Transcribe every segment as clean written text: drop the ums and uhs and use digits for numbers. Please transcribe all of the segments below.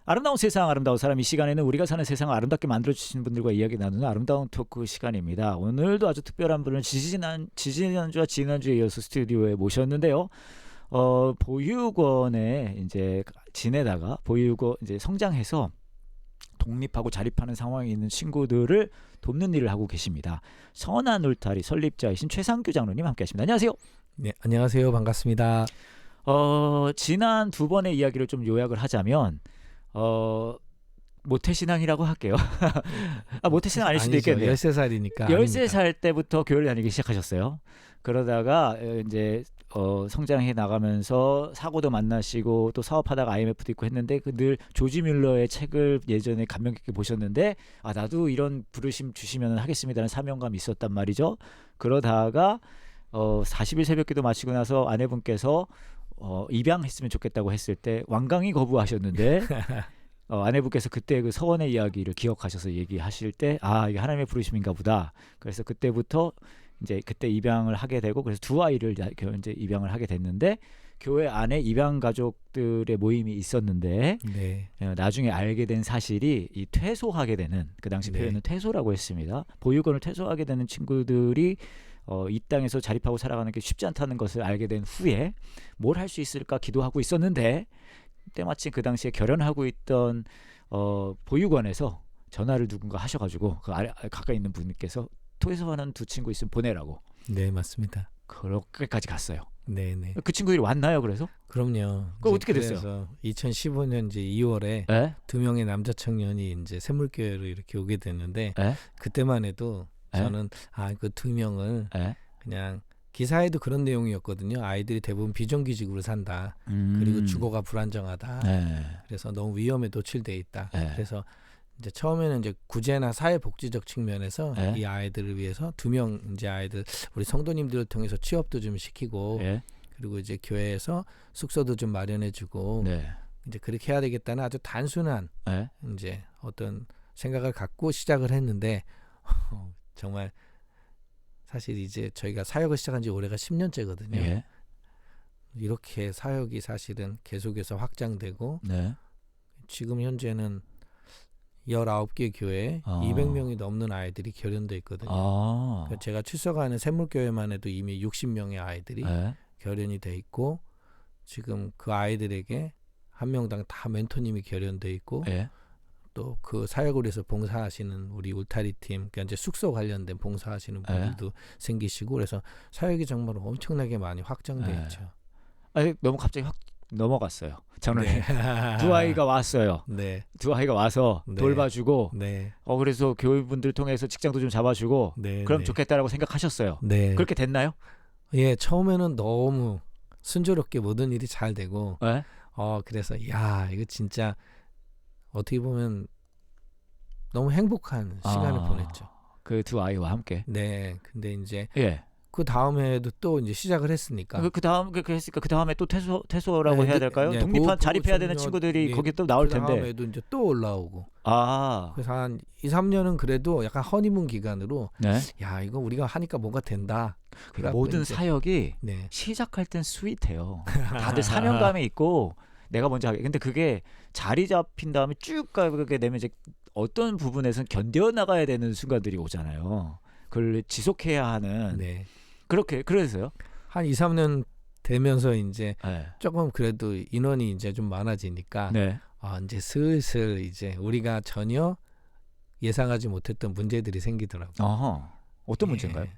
아름다운 세상, 아름다운 사람. 이 시간에는 우리가 사는 세상을 아름답게 만들어주시는 분들과 이야기 나누는 아름다운 토크 시간입니다. 오늘도 아주 특별한 분을 지지난주와 지난주에 이어서 스튜디오에 모셨는데요. 보육원에 이제 지내다가 보육원 이제 성장해서 독립하고 자립하는 상황에 있는 친구들을 돕는 일을 하고 계십니다. 선한 울타리 설립자이신 최상규 장로님 함께하십니다. 안녕하세요. 네, 안녕하세요. 반갑습니다. 지난 두 번의 이야기를 좀 요약을 하자면 모태신앙이라고 할게요. 모태신앙 아닐 수도 있겠네요. 13살이니까. 13살 때부터 교회를 다니기 시작하셨어요. 그러다가 이제 성장해 나가면서 사고도 만나시고 또 사업하다가 IMF도 있고 했는데 늘 조지 뮬러의 책을 예전에 감명 깊게 보셨는데 나도 이런 부르심 주시면 하겠습니다라는 사명감이 있었단 말이죠. 그러다가 40일 새벽기도 마치고 나서 아내분께서 입양했으면 좋겠다고 했을 때 완강히 거부하셨는데 아내분께서 그때 그 서원의 이야기를 기억하셔서 얘기하실 때 이게 하나님의 부르심인가 보다. 그래서 그때부터 이제 그때 입양을 하게 되고 그래서 두 아이를 이제 입양을 하게 됐는데 교회 안에 입양 가족들의 모임이 있었는데 네. 나중에 알게 된 사실이 이 퇴소하게 되는 그 당시 표현은 퇴소라고 했습니다. 보육원을 퇴소하게 되는 친구들이 이 땅에서 자립하고 살아가는 게 쉽지 않다는 것을 알게 된 후에 뭘 할 수 있을까 기도하고 있었는데 때마침 그 당시에 결연하고 있던 보육원에서 전화를 누군가 하셔가지고 그 가까이 있는 분께서 퇴소하는 두 친구 있으면 보내라고. 네, 맞습니다. 그렇게까지 갔어요. 네네. 그 친구들이 왔나요? 그래서? 그럼요. 그거 어떻게 됐어요? 2015년 이제 2월에 두 명의 남자 청년이 이제 샘물교회로 이렇게 오게 됐는데 그때만 해도 저는 그 두 명을 그냥 기사에도 그런 내용이었거든요. 아이들이 대부분 비정규직으로 산다. 그리고 주거가 불안정하다. 그래서 너무 위험에 노출돼 있다. 그래서 이제 처음에는 이제 구제나 사회복지적 측면에서 이 아이들을 위해서 두 명 이제 아이들 우리 성도님들을 통해서 취업도 좀 시키고 그리고 이제 교회에서 숙소도 좀 마련해주고 이제 그렇게 해야 되겠다는 아주 단순한 이제 어떤 생각을 갖고 시작을 했는데 정말 사실 이제 저희가 사역을 시작한 지 올해가 10년째거든요. 이렇게 사역이 사실은 계속해서 확장되고 지금 현재는 19개 교회에 200명이 넘는 아이들이 결연돼 있거든요. 그러니까 제가 출석하는 샘물교회만 해도 이미 60명의 아이들이 결연이 돼 있고 지금 그 아이들에게 한 명당 다 멘토님이 결연돼 있고 또 그 사역을 위해서 봉사하시는 우리 울타리 팀, 그러니까 이제 숙소 관련된 봉사하시는 분들도 생기시고 그래서 사역이 정말 엄청나게 많이 확장돼 있죠. 너무 갑자기 확 넘어갔어요. 저는 두 아이가 왔어요. 두 아이가 와서 돌봐주고 그래서 교회분들 통해서 직장도 좀 잡아주고 그럼 좋겠다라고 생각하셨어요. 그렇게 됐나요? 예, 처음에는 너무 순조롭게 모든 일이 잘 되고 그래서 이거 진짜 어떻게 보면 너무 행복한 시간을 보냈죠. 그 두 아이와 함께. 네, 근데 이제 그 다음에도 또 이제 시작을 했으니까. 그 다음에 또 퇴소라고 해야 될까요? 독립한 자립해야 되는 친구들이 거기 또 나올 텐데. 그 다음에도 이제 또 올라오고. 그래서 한 2, 3년은 그래도 약간 허니문 기간으로 이거 우리가 하니까 뭔가 된다. 모든 사역이 시작할 땐 스윗해요. 다들 사명감이 있고 내가 먼저 하게. 근데 그게 자리 잡힌 다음에 쭉 가게 되면 이제 어떤 부분에서는 견뎌나가야 되는 순간들이 오잖아요. 그걸 지속해야 하는. 그래서요? 한 2, 3년 되면서 이제 조금 그래도 인원이 이제 좀 많아지니까 이제 슬슬 이제 우리가 전혀 예상하지 못했던 문제들이 생기더라고요. 어떤 문제인가요?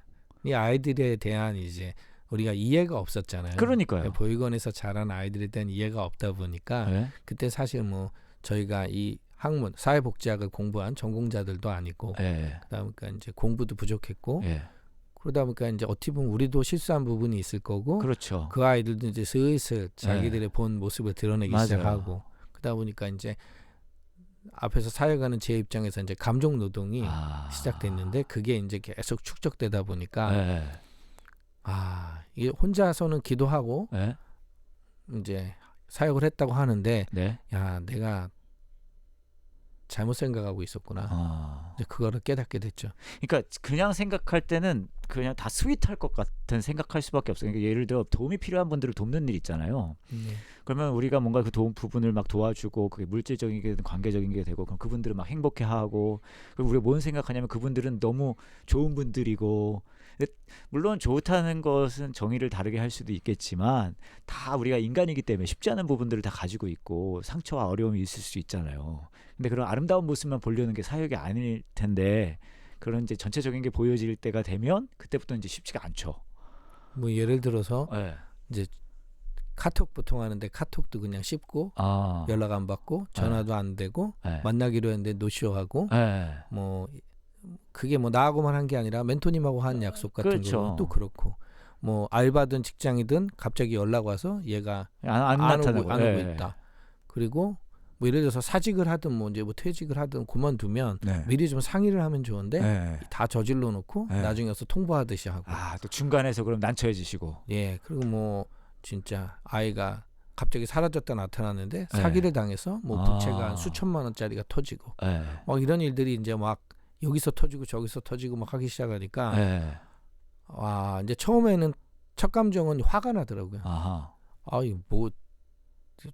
이 아이들에 대한 이제 우리가 이해가 없었잖아요. 그러니까요. 보육원에서 자란 아이들에 대한 이해가 없다 보니까 그때 사실 뭐 저희가 이 학문 사회복지학을 공부한 전공자들도 아니고 그다음에 이제 공부도 부족했고 그러다 보니까 이제 어떻게 보면 우리도 실수한 부분이 있을 거고 그렇죠. 그 아이들도 이제 슬슬 자기들의 본 모습을 드러내기 시작하고 그러다 보니까 이제 앞에서 사역하는 제 입장에서 이제 감정 노동이 시작됐는데 그게 이제 계속 축적되다 보니까 이게 혼자서는 기도하고 이제 사역을 했다고 하는데 내가 잘못 생각하고 있었구나. 이제 그거를 깨닫게 됐죠. 그러니까 그냥 생각할 때는 그냥 다 스윗할 것 같은 생각할 수밖에 없어요. 그러니까 예를 들어 도움이 필요한 분들을 돕는 일 있잖아요. 그러면 우리가 뭔가 그 도움 부분을 막 도와주고 그게 물질적인 게 관계적인 게 되고 그럼 그분들은 막 행복해하고 그리고 우리가 뭔 생각하냐면 그분들은 너무 좋은 분들이고 물론 좋다는 것은 정의를 다르게 할 수도 있겠지만 다 우리가 인간이기 때문에 쉽지 않은 부분들을 다 가지고 있고 상처와 어려움이 있을 수 있잖아요. 근데 그런 아름다운 모습만 보려는 게 사역이 아닐 텐데 그런 이제 전체적인 게 보여질 때가 되면 그때부터 이제 쉽지가 않죠. 뭐 예를 들어서 네. 이제 카톡 보통 하는데 카톡도 그냥 씹고 연락 안 받고 전화도 안 되고 만나기로 했는데 노쇼하고 뭐 그게 뭐 나하고만 한 게 아니라 멘토님하고 한 약속 같은 그렇죠. 것도 그렇고 뭐 알바든 직장이든 갑자기 연락 와서 얘가 안 오고 있다. 그리고 뭐 예를 들어서 사직을 하든 뭐 이제 뭐 퇴직을 하든 그만두면 미리 좀 상의를 하면 좋은데 다 저질러 놓고 나중에 와서 통보하듯이 하고. 또 중간에서 그럼 난처해지시고. 예, 그리고 뭐 진짜 아이가 갑자기 사라졌다 나타났는데 사기를 당해서 뭐 부채가 한 수천만 원짜리가 터지고 막 이런 일들이 이제 막 여기서 터지고 저기서 터지고 막 하기 시작하니까 와 이제 처음에는 첫 감정은 화가 나더라고요. 아이 뭐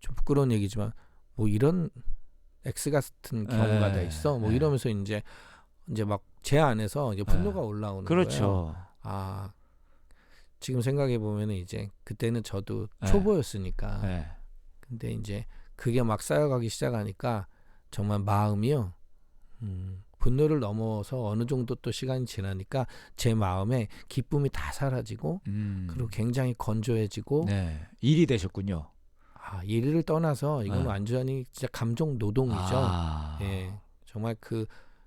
좀 부끄러운 얘기지만 뭐 이런 X 같은 경우가 다 있어. 뭐 이러면서 이제 막 제 안에서 이제 분노가 올라오는 그렇죠. 거예요. 지금 생각해 보면은 이제 그때는 저도 초보였으니까. 근데 이제 그게 막 쌓여가기 시작하니까 정말 마음이요. 분노를 넘어서 어느 정도 또 시간이 지나니까 제 마음에 기쁨이 다 사라지고 그리고 굉장히 건조해지고 일이 되셨군요. 일을 떠나서 이건 완전히 진짜 감정 노동이죠. 예, 정말 그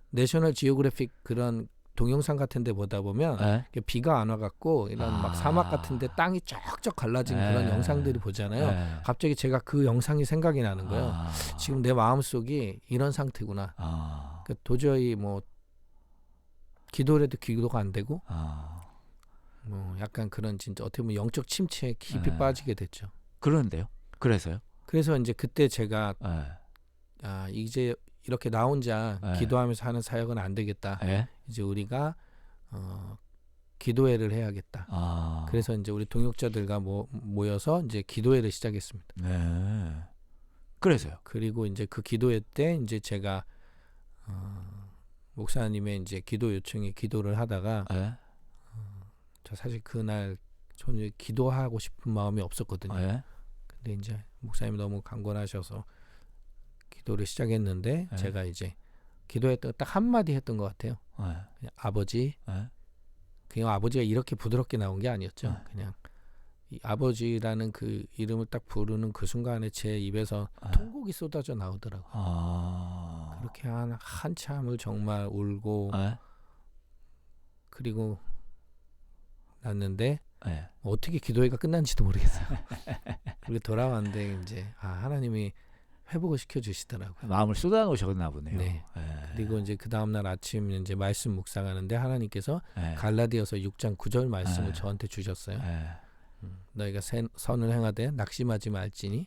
내셔널 지오그래픽 그런 동영상 같은 데 보다 보면 비가 안 와갖고 이런 막 사막 같은 데 땅이 쩍쩍 갈라진 그런 영상들이 보잖아요. 갑자기 제가 그 영상이 생각이 나는 거예요. 지금 내 마음속이 이런 상태구나. 그러니까 도저히 뭐 기도를 해도 기도가 안 되고 뭐 약간 그런 진짜 어떻게 보면 영적 침체에 깊이 빠지게 됐죠. 그런데요? 그래서요? 그래서 이제 그때 제가 이제 이렇게 나 혼자 기도하면서 하는 사역은 안 되겠다. 이제 우리가 기도회를 해야겠다. 그래서 이제 우리 동역자들과 모여서 이제 기도회를 시작했습니다. 그래서요? 그리고 이제 그 기도회 때 이제 제가 목사님의 이제 기도 요청에 기도를 하다가 저 사실 그날 저는 기도하고 싶은 마음이 없었거든요. 근데 이제 목사님이 너무 강권하셔서 기도를 시작했는데 제가 이제 기도했던 딱 한마디 했던 것 같아요. 그냥 아버지. 그냥 아버지가 이렇게 부드럽게 나온 게 아니었죠. 그냥 이 아버지라는 그 이름을 딱 부르는 그 순간에 제 입에서 통곡이 쏟아져 나오더라고요. 그렇게 한참을 정말 울고 그리고 났는데 어떻게 기도회가 끝난지도 모르겠어요. 그리고 돌아왔는데 이제 하나님이 회복을 시켜주시더라고요. 마음을 쏟아놓으셨나 보네요. 네. 그리고 이제 그 다음날 아침 이제 말씀 묵상하는데 하나님께서 갈라디아서 6장 9절 말씀을 저한테 주셨어요. 너희가 선을 행하되 낙심하지 말지니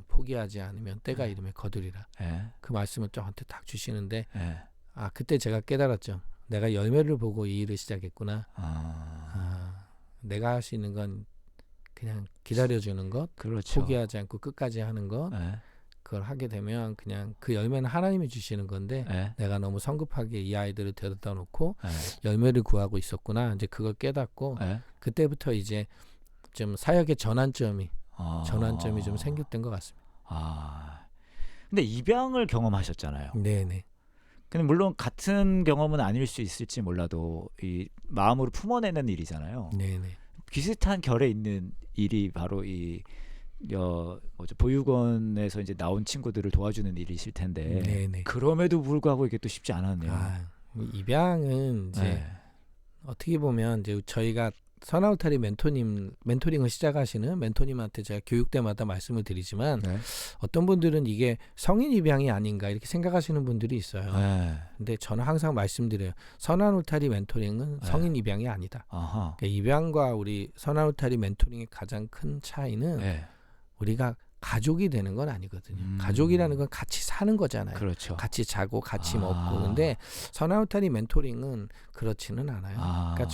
포기하지 않으면 때가 이르면 거두리라. 그 말씀을 저한테 딱 주시는데 그때 제가 깨달았죠. 내가 열매를 보고 이 일을 시작했구나. 내가 할 수 있는 건 그냥 기다려주는 것, 그렇죠. 포기하지 않고 끝까지 하는 것. 그걸 하게 되면 그냥 그 열매는 하나님이 주시는 건데 내가 너무 성급하게 이 아이들을 데려다 놓고 열매를 구하고 있었구나. 이제 그걸 깨닫고 그때부터 이제 좀 사역의 전환점이 좀 생겼던 것 같습니다. 근데 입양을 경험하셨잖아요. 네네. 근데 물론 같은 경험은 아닐 수 있을지 몰라도 이 마음으로 품어내는 일이잖아요. 네네. 비슷한 결에 있는 일이 바로 이 보육원에서 이제 나온 친구들을 도와주는 일이실 텐데 네네. 그럼에도 불구하고 이게 또 쉽지 않았네요. 입양은 이제 어떻게 보면 이제 저희가 선아울타리 멘토링을 시작하시는 멘토님한테 제가 교육 때마다 말씀을 드리지만 어떤 분들은 이게 성인 입양이 아닌가 이렇게 생각하시는 분들이 있어요. 근데 저는 항상 말씀드려요. 선아울타리 멘토링은 성인 입양이 아니다. 그러니까 입양과 우리 선아울타리 멘토링의 가장 큰 차이는 우리가 가족이 되는 건 아니거든요. 가족이라는 건 같이 사는 거잖아요. 그렇죠. 같이 자고 같이 먹고. 근데 선화울타리 멘토링은 그렇지는 않아요. 그러니까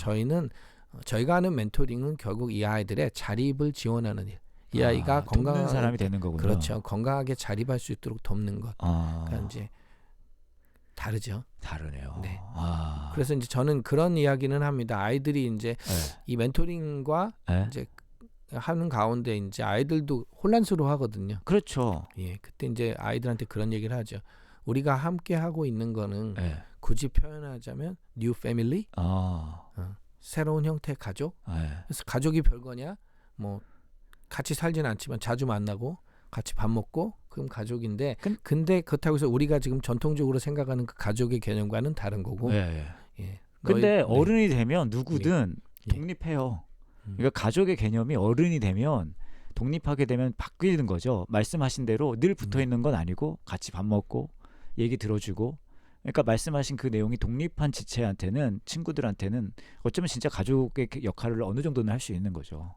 저희가 하는 멘토링은 결국 이 아이들의 자립을 지원하는 일. 이 아이가 건강한 사람이 되는 거군요. 그렇죠. 건강하게 자립할 수 있도록 돕는 것. 그러니까 이제 다르죠. 다르네요. 네. 그래서 이제 저는 그런 이야기는 합니다. 아이들이 이제 이 멘토링과 이제 하는 가운데 이제 아이들도 혼란스러워 하거든요. 그렇죠. 예. 그때 이제 아이들한테 그런 얘기를 하죠. 우리가 함께 하고 있는 거는 굳이 표현하자면 new family. 새로운 형태의 가족. 그래서 가족이 별거냐? 뭐 같이 살지는 않지만 자주 만나고 같이 밥 먹고 그럼 가족인데 근데 그렇다고 해서 우리가 지금 전통적으로 생각하는 그 가족의 개념과는 다른 거고. 예. 근데 어른이 되면 누구든 독립해요. 그러니까 가족의 개념이 어른이 되면 독립하게 되면 바뀌는 거죠. 말씀하신 대로 늘 붙어 있는 건 아니고 같이 밥 먹고 얘기 들어주고. 그러니까 말씀하신 그 내용이 독립한 지체한테는 친구들한테는 어쩌면 진짜 가족의 역할을 어느 정도는 할 수 있는 거죠.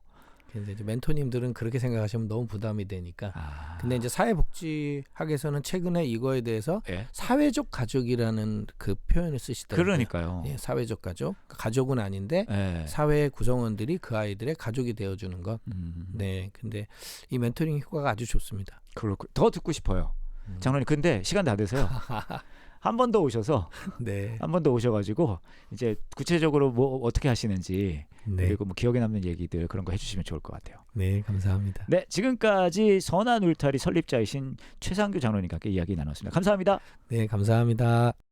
근데 이제 멘토님들은 그렇게 생각하시면 너무 부담이 되니까. 근데 이제 사회복지학에서는 최근에 이거에 대해서 사회적 가족이라는 그 표현을 쓰시더라고요. 그러니까요. 예, 사회적 가족. 가족은 아닌데 사회 구성원들이 그 아이들의 가족이 되어주는 것. 네, 근데 이 멘토링 효과가 아주 좋습니다. 그렇고 더 듣고 싶어요, 장로님. 근데 시간 다 돼서요. 한 번 더 오셔서 한 번 더 오셔가지고 이제 구체적으로 뭐 어떻게 하시는지 그리고 뭐 기억에 남는 얘기들 그런 거 해주시면 좋을 것 같아요. 네, 감사합니다. 네, 지금까지 선한 울타리 설립자이신 최상규 장로님과 함께 이야기 나눴습니다. 감사합니다. 네, 감사합니다.